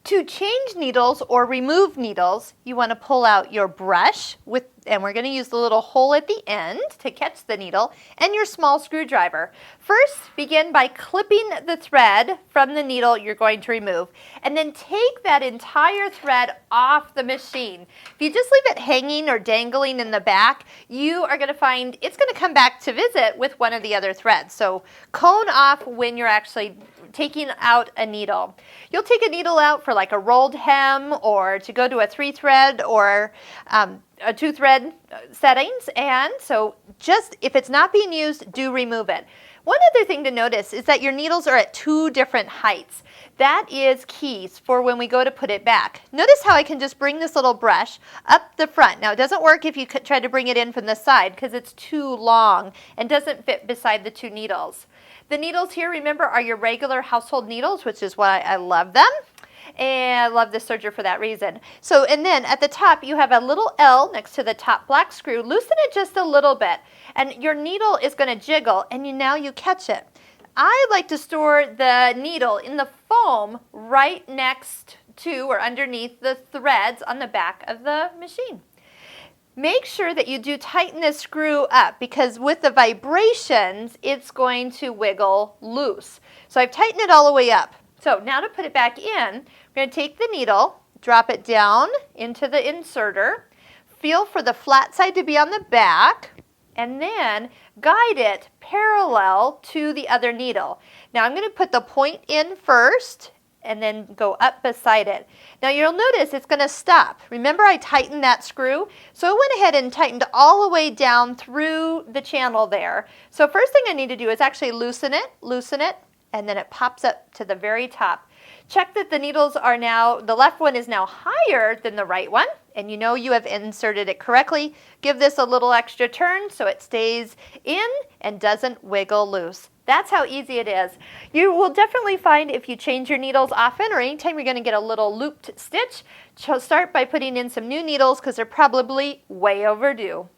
To change needles or remove needles, you want to pull out your brush and we're going to use the little hole at the end to catch the needle, and your small screwdriver. First, begin by clipping the thread from the needle you're going to remove, and then take that entire thread off the machine. If you just leave it hanging or dangling in the back, you are going to find it's going to come back to visit with one of the other threads. So cone off when you're actually taking out a needle. You'll take a needle out for like a rolled hem or to go to a 3-thread or a 2-thread settings, and so just if it's not being used, do remove it. One other thing to notice is that your needles are at 2 different heights. That is key for when we go to put it back. Notice how I can just bring this little brush up the front. Now it doesn't work if you try to bring it in from the side because it's too long and doesn't fit beside the 2 needles. The needles here, remember, are your regular household needles, which is why I love them. And I love this serger for that reason. So, and then at the top, you have a little L next to the top black screw. Loosen it just a little bit, and your needle is going to jiggle, and now you catch it. I like to store the needle in the foam right next to or underneath the threads on the back of the machine. Make sure that you do tighten the screw up because with the vibrations, it's going to wiggle loose. So I've tightened it all the way up. So now to put it back in, we're going to take the needle, drop it down into the inserter, feel for the flat side to be on the back, and then guide it parallel to the other needle. Now I'm going to put the point in first and then go up beside it. Now you'll notice it's going to stop. Remember I tightened that screw? So I went ahead and tightened all the way down through the channel there. So first thing I need to do is actually loosen it, and then it pops up to the very top. Check that the needles are now, the left one is now higher than the right one, and you know you have inserted it correctly. Give this a little extra turn so it stays in and doesn't wiggle loose. That's how easy it is. You will definitely find if you change your needles often or anytime you're going to get a little looped stitch, start by putting in some new needles because they're probably way overdue.